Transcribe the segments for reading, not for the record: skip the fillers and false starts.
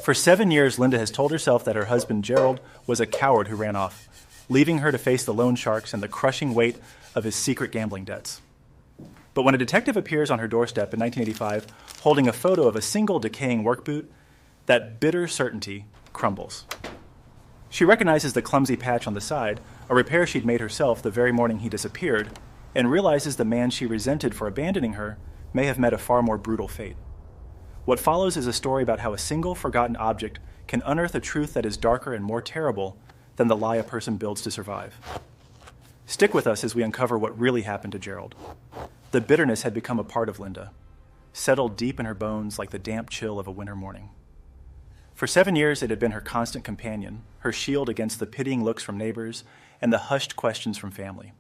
For 7 years, Linda has told herself that her husband, Gerald, was a coward who ran off, leaving her to face the loan sharks and the crushing weight of his secret gambling debts. But when a detective appears on her doorstep in 1985 holding a photo of a single decaying work boot, that bitter certainty crumbles. She recognizes the clumsy patch on the side, a repair she'd made herself the very morning he disappeared, and realizes the man she resented for abandoning her may have met a far more brutal fate. What follows is a story about how a single forgotten object can unearth a truth that is darker and more terrible than the lie a person builds to survive. Stick with us as we uncover what really happened to Gerald. The bitterness had become a part of Linda, settled deep in her bones like the damp chill of a winter morning. For 7 years, it had been her constant companion, her shield against the pitying looks from neighbors and the hushed questions from family.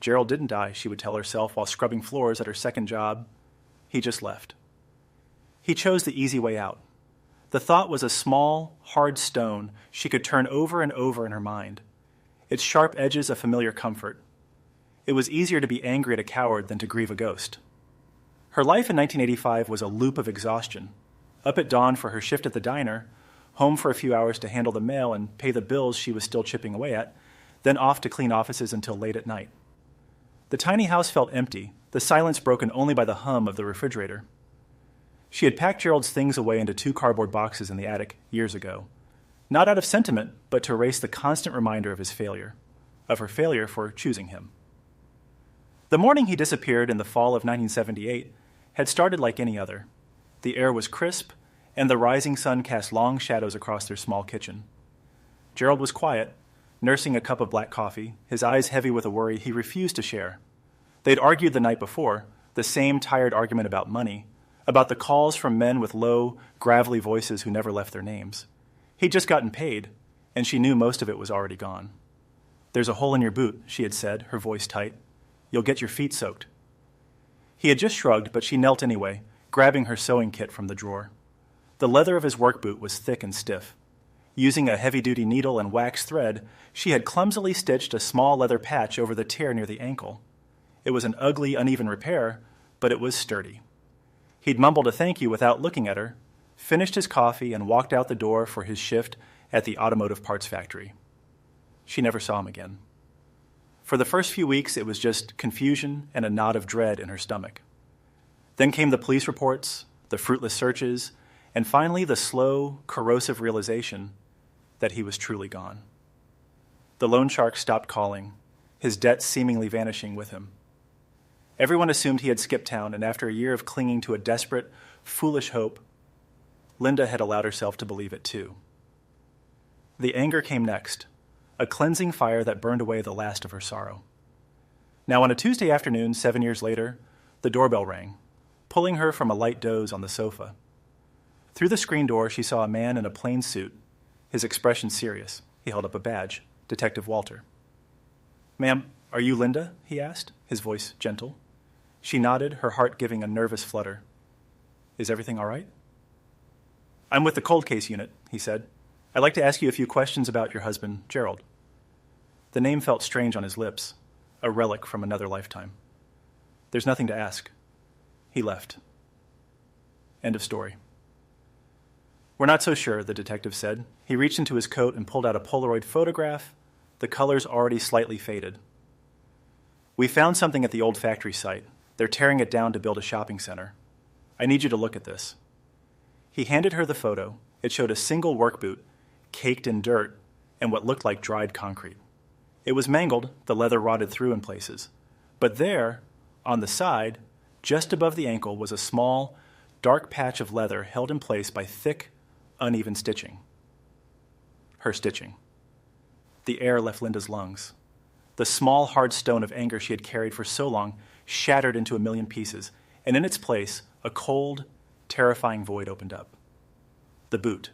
Gerald didn't die, she would tell herself while scrubbing floors at her second job. He just left. He chose the easy way out. The thought was a small, hard stone she could turn over and over in her mind, its sharp edges a familiar comfort. It was easier to be angry at a coward than to grieve a ghost. Her life in 1985 was a loop of exhaustion. Up at dawn for her shift at the diner, home for a few hours to handle the mail and pay the bills she was still chipping away at, then off to clean offices until late at night. The tiny house felt empty, the silence broken only by the hum of the refrigerator. She had packed Gerald's things away into 2 cardboard boxes in the attic years ago, not out of sentiment, but to erase the constant reminder of his failure, of her failure for choosing him. The morning he disappeared in the fall of 1978 had started like any other. The air was crisp, and the rising sun cast long shadows across their small kitchen. Gerald was quiet, nursing a cup of black coffee, his eyes heavy with a worry he refused to share. They'd argued the night before, the same tired argument about money, about the calls from men with low, gravelly voices who never left their names. He'd just gotten paid, and she knew most of it was already gone. "There's a hole in your boot," she had said, her voice tight. "You'll get your feet soaked." He had just shrugged, but she knelt anyway, grabbing her sewing kit from the drawer. The leather of his work boot was thick and stiff. Using a heavy-duty needle and wax thread, she had clumsily stitched a small leather patch over the tear near the ankle. It was an ugly, uneven repair, but it was sturdy. He'd mumbled a thank you without looking at her, finished his coffee, and walked out the door for his shift at the automotive parts factory. She never saw him again. For the first few weeks, it was just confusion and a knot of dread in her stomach. Then came the police reports, the fruitless searches, and finally the slow, corrosive realization that he was truly gone. The loan shark stopped calling, his debts seemingly vanishing with him. Everyone assumed he had skipped town, and after a year of clinging to a desperate, foolish hope, Linda had allowed herself to believe it too. The anger came next, a cleansing fire that burned away the last of her sorrow. Now, on a Tuesday afternoon, 7 years later, the doorbell rang, pulling her from a light doze on the sofa. Through the screen door, she saw a man in a plain suit, his expression serious. He held up a badge, Detective Walter. "Ma'am, are you Linda?" he asked, his voice gentle. She nodded, her heart giving a nervous flutter. "Is everything all right?" "I'm with the cold case unit," he said. "I'd like to ask you a few questions about your husband, Gerald." The name felt strange on his lips, a relic from another lifetime. "There's nothing to ask." He left. End of story. "We're not so sure," the detective said. He reached into his coat and pulled out a Polaroid photograph, the colors already slightly faded. "We found something at the old factory site. They're tearing it down to build a shopping center. I need you to look at this." He handed her the photo. It showed a single work boot, caked in dirt and what looked like dried concrete. It was mangled, the leather rotted through in places. But there, on the side, just above the ankle, was a small, dark patch of leather held in place by thick, uneven stitching. Her stitching. The air left Linda's lungs. The small, hard stone of anger she had carried for so long shattered into a million pieces, and in its place, a cold, terrifying void opened up. The boot.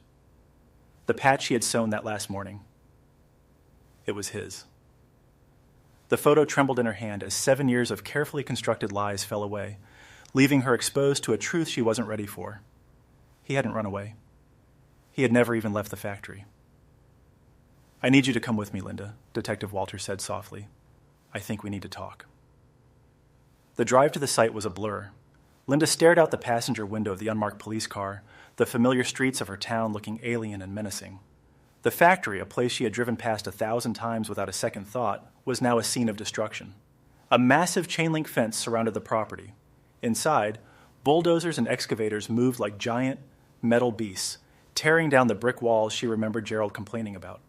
The patch she had sewn that last morning. It was his. The photo trembled in her hand as 7 years of carefully constructed lies fell away, leaving her exposed to a truth she wasn't ready for. He hadn't run away. He had never even left the factory. "I need you to come with me, Linda," Detective Walter said softly. "I think we need to talk." The drive to the site was a blur. Linda stared out the passenger window of the unmarked police car, the familiar streets of her town looking alien and menacing. The factory, a place she had driven past 1,000 times without a second thought, was now a scene of destruction. A massive chain-link fence surrounded the property. Inside, bulldozers and excavators moved like giant metal beasts, tearing down the brick walls she remembered Gerald complaining about.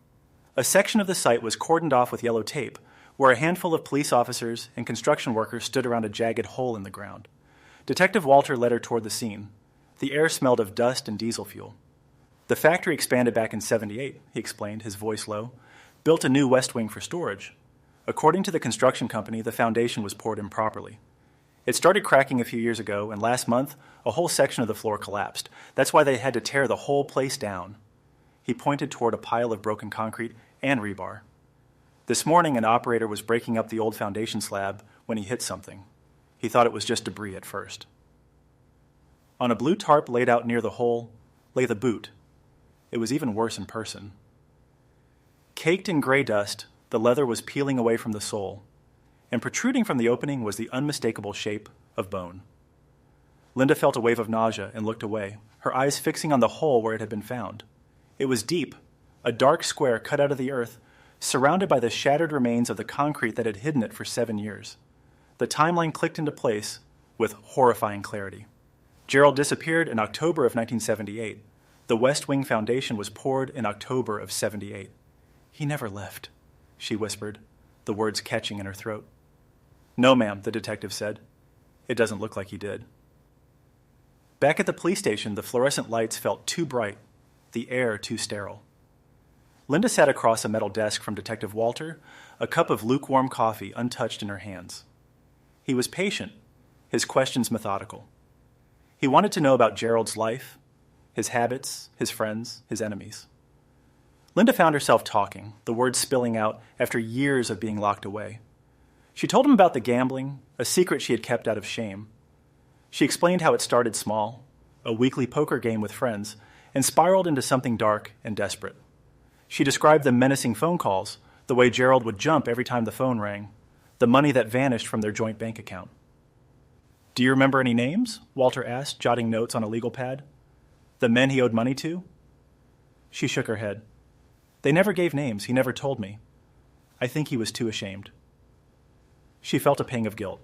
A section of the site was cordoned off with yellow tape, where a handful of police officers and construction workers stood around a jagged hole in the ground. Detective Walter led her toward the scene. The air smelled of dust and diesel fuel. The factory expanded back in '78, he explained, his voice low. Built a new west wing for storage. According to the construction company, the foundation was poured improperly. It started cracking a few years ago, and last month, a whole section of the floor collapsed. That's why they had to tear the whole place down. He pointed toward a pile of broken concrete and rebar. This morning, an operator was breaking up the old foundation slab when he hit something. He thought it was just debris at first. On a blue tarp laid out near the hole lay the boot. It was even worse in person. Caked in gray dust, the leather was peeling away from the sole, and protruding from the opening was the unmistakable shape of bone. Linda felt a wave of nausea and looked away, her eyes fixing on the hole where it had been found. It was deep, a dark square cut out of the earth, surrounded by the shattered remains of the concrete that had hidden it for 7 years. The timeline clicked into place with horrifying clarity. Gerald disappeared in October of 1978. The West Wing foundation was poured in October of '78. He never left, she whispered, the words catching in her throat. No, ma'am, the detective said. It doesn't look like he did. Back at the police station, the fluorescent lights felt too bright, the air too sterile. Linda sat across a metal desk from Detective Walter, a cup of lukewarm coffee untouched in her hands. He was patient, his questions methodical. He wanted to know about Gerald's life, his habits, his friends, his enemies. Linda found herself talking, the words spilling out after years of being locked away. She told him about the gambling, a secret she had kept out of shame. She explained how it started small, a weekly poker game with friends, and spiraled into something dark and desperate. She described the menacing phone calls, the way Gerald would jump every time the phone rang, the money that vanished from their joint bank account. Do you remember any names? Walter asked, jotting notes on a legal pad. The men he owed money to? She shook her head. They never gave names. He never told me. I think he was too ashamed. She felt a pang of guilt.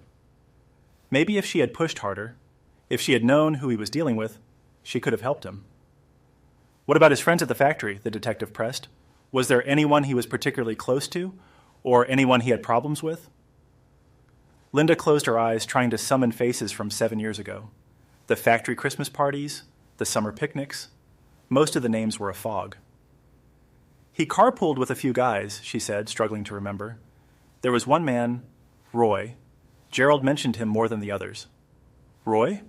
Maybe if she had pushed harder, if she had known who he was dealing with, she could have helped him. What about his friends at the factory? The detective pressed. Was there anyone he was particularly close to, or anyone he had problems with? Linda closed her eyes, trying to summon faces from 7 years ago. The factory Christmas parties, the summer picnics. Most of the names were a fog. He carpooled with a few guys, she said, struggling to remember. There was one man, Roy. Gerald mentioned him more than the others. Roy?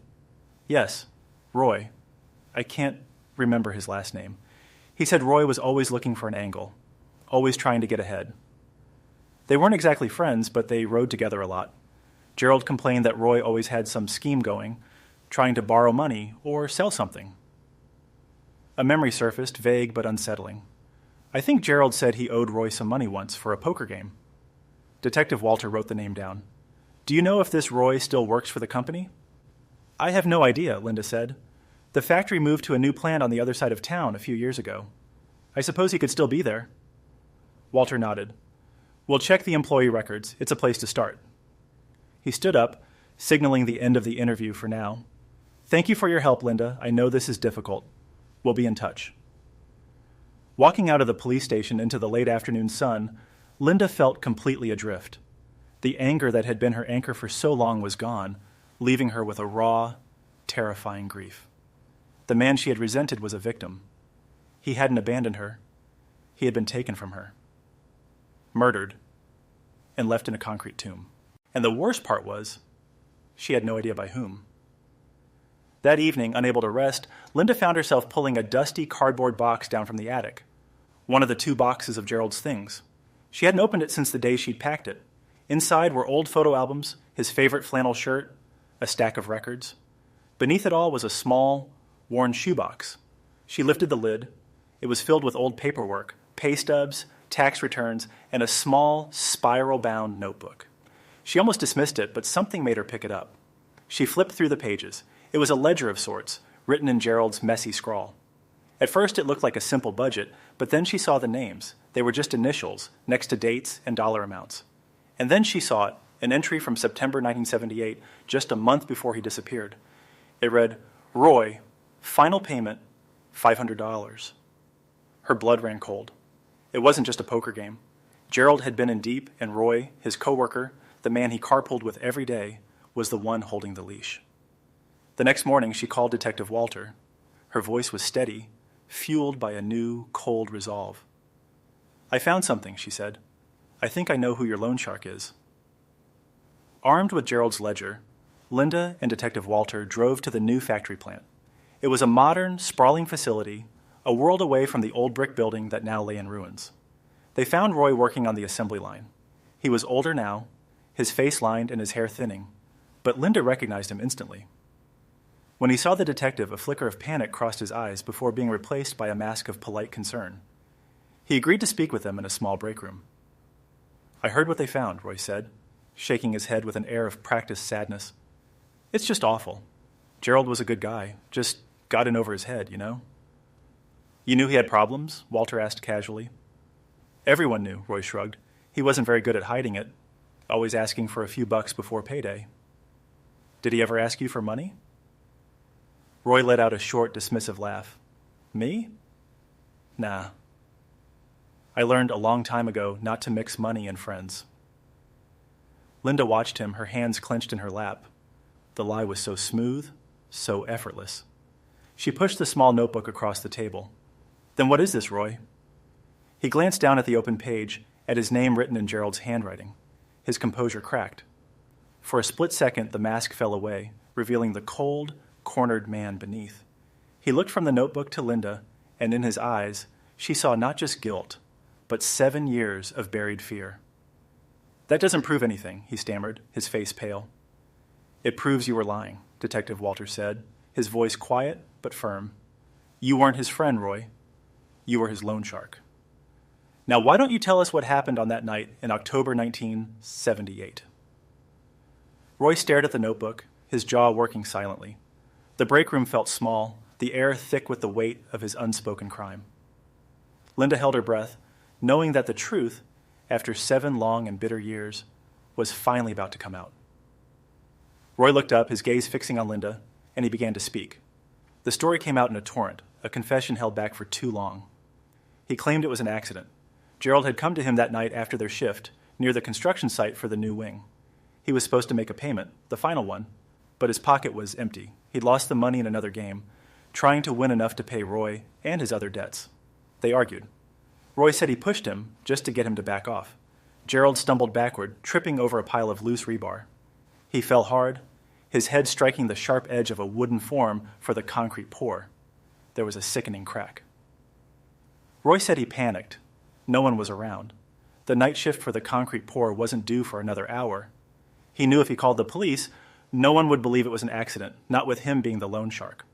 Yes, Roy. I can't remember his last name. He said Roy was always looking for an angle, always trying to get ahead. They weren't exactly friends, but they rode together a lot. Gerald complained that Roy always had some scheme going, trying to borrow money or sell something. A memory surfaced, vague but unsettling. I think Gerald said he owed Roy some money once for a poker game. Detective Walter wrote the name down. Do you know if this Roy still works for the company? I have no idea, Linda said. The factory moved to a new plant on the other side of town a few years ago. I suppose he could still be there. Walter nodded. We'll check the employee records. It's a place to start. He stood up, signaling the end of the interview for now. Thank you for your help, Linda. I know this is difficult. We'll be in touch. Walking out of the police station into the late afternoon sun, Linda felt completely adrift. The anger that had been her anchor for so long was gone, leaving her with a raw, terrifying grief. The man she had resented was a victim. He hadn't abandoned her. He had been taken from her, murdered, and left in a concrete tomb. And the worst part was, she had no idea by whom. That evening, unable to rest, Linda found herself pulling a dusty cardboard box down from the attic, one of the 2 boxes of Gerald's things. She hadn't opened it since the day she'd packed it. Inside were old photo albums, his favorite flannel shirt, a stack of records. Beneath it all was a small, worn shoebox. She lifted the lid. It was filled with old paperwork, pay stubs, tax returns, and a small, spiral-bound notebook. She almost dismissed it, but something made her pick it up. She flipped through the pages. It was a ledger of sorts, written in Gerald's messy scrawl. At first, it looked like a simple budget, but then she saw the names. They were just initials, next to dates and dollar amounts. And then she saw it, an entry from September 1978, just a month before he disappeared. It read, Roy, final payment, $500. Her blood ran cold. It wasn't just a poker game. Gerald had been in deep, and Roy, his coworker, the man he carpooled with every day, was the one holding the leash. The next morning, she called Detective Walter. Her voice was steady, fueled by a new, cold resolve. I found something, she said. I think I know who your loan shark is. Armed with Gerald's ledger, Linda and Detective Walter drove to the new factory plant. It was a modern, sprawling facility, a world away from the old brick building that now lay in ruins. They found Roy working on the assembly line. He was older now, his face lined and his hair thinning, but Linda recognized him instantly. When he saw the detective, a flicker of panic crossed his eyes before being replaced by a mask of polite concern. He agreed to speak with them in a small break room. I heard what they found, Roy said, shaking his head with an air of practiced sadness. It's just awful. Gerald was a good guy, just got in over his head, you know? You knew he had problems? Walter asked casually. Everyone knew, Roy shrugged. He wasn't very good at hiding it, always asking for a few bucks before payday. Did he ever ask you for money? Roy let out a short, dismissive laugh. Me? Nah. I learned a long time ago not to mix money and friends. Linda watched him, her hands clenched in her lap. The lie was so smooth, so effortless. She pushed the small notebook across the table. Then what is this, Roy? He glanced down at the open page, at his name written in Gerald's handwriting. His composure cracked. For a split second, the mask fell away, revealing the cold, cornered man beneath. He looked from the notebook to Linda, and in his eyes, she saw not just guilt, but 7 years of buried fear. That doesn't prove anything, he stammered, his face pale. It proves you were lying, Detective Walter said, his voice quiet but firm. You weren't his friend, Roy. You were his loan shark. Now, why don't you tell us what happened on that night in October 1978? Roy stared at the notebook, his jaw working silently. The break room felt small, the air thick with the weight of his unspoken crime. Linda held her breath, knowing that the truth, after 7 long and bitter years, was finally about to come out. Roy looked up, his gaze fixing on Linda, and he began to speak. The story came out in a torrent, a confession held back for too long. He claimed it was an accident. Gerald had come to him that night after their shift, near the construction site for the new wing. He was supposed to make a payment, the final one, but his pocket was empty. He'd lost the money in another game, trying to win enough to pay Roy and his other debts. They argued. Roy said he pushed him just to get him to back off. Gerald stumbled backward, tripping over a pile of loose rebar. He fell hard, his head striking the sharp edge of a wooden form for the concrete pour. There was a sickening crack. Roy said he panicked. No one was around. The night shift for the concrete pour wasn't due for another hour. He knew if he called the police, no one would believe it was an accident, not with him being the loan shark.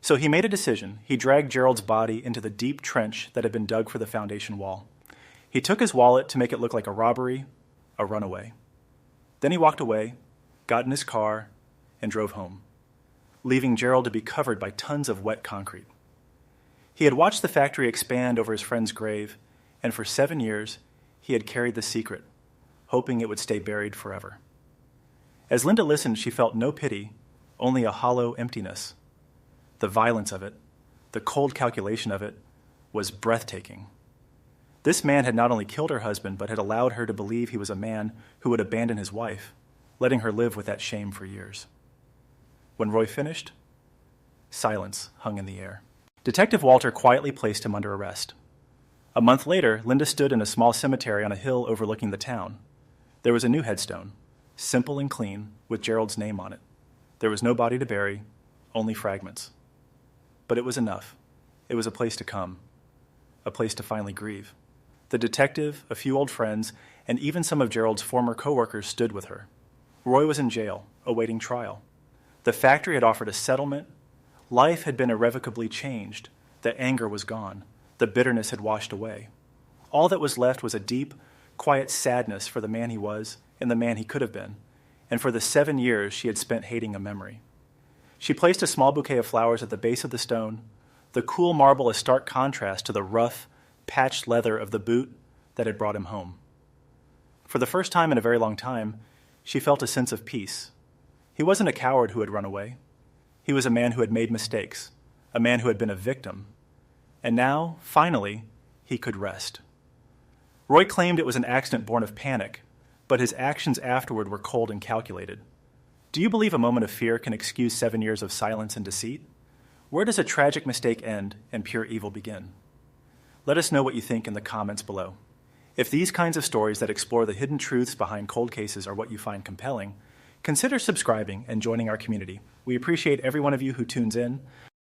So he made a decision. He dragged Gerald's body into the deep trench that had been dug for the foundation wall. He took his wallet to make it look like a robbery, a runaway. Then he walked away, got in his car, and drove home, leaving Gerald to be covered by tons of wet concrete. He had watched the factory expand over his friend's grave, and for 7 years, he had carried the secret, hoping it would stay buried forever. As Linda listened, she felt no pity, only a hollow emptiness. The violence of it, the cold calculation of it, was breathtaking. This man had not only killed her husband, but had allowed her to believe he was a man who would abandon his wife, letting her live with that shame for years. When Roy finished, silence hung in the air. Detective Walter quietly placed him under arrest. A month later, Linda stood in a small cemetery on a hill overlooking the town. There was a new headstone, simple and clean, with Gerald's name on it. There was no body to bury, only fragments. But it was enough. It was a place to come, a place to finally grieve. The detective, a few old friends, and even some of Gerald's former coworkers stood with her. Roy was in jail, awaiting trial. The factory had offered a settlement. Life had been irrevocably changed. The anger was gone. The bitterness had washed away. All that was left was a deep, quiet sadness for the man he was and the man he could have been, and for the 7 years she had spent hating a memory. She placed a small bouquet of flowers at the base of the stone, the cool marble a stark contrast to the rough, patched leather of the boot that had brought him home. For the first time in a very long time, she felt a sense of peace. He wasn't a coward who had run away. He was a man who had made mistakes, a man who had been a victim. And now, finally, he could rest. Roy claimed it was an accident born of panic, but his actions afterward were cold and calculated. Do you believe a moment of fear can excuse 7 years of silence and deceit? Where does a tragic mistake end and pure evil begin? Let us know what you think in the comments below. If these kinds of stories that explore the hidden truths behind cold cases are what you find compelling, consider subscribing and joining our community. We appreciate every one of you who tunes in.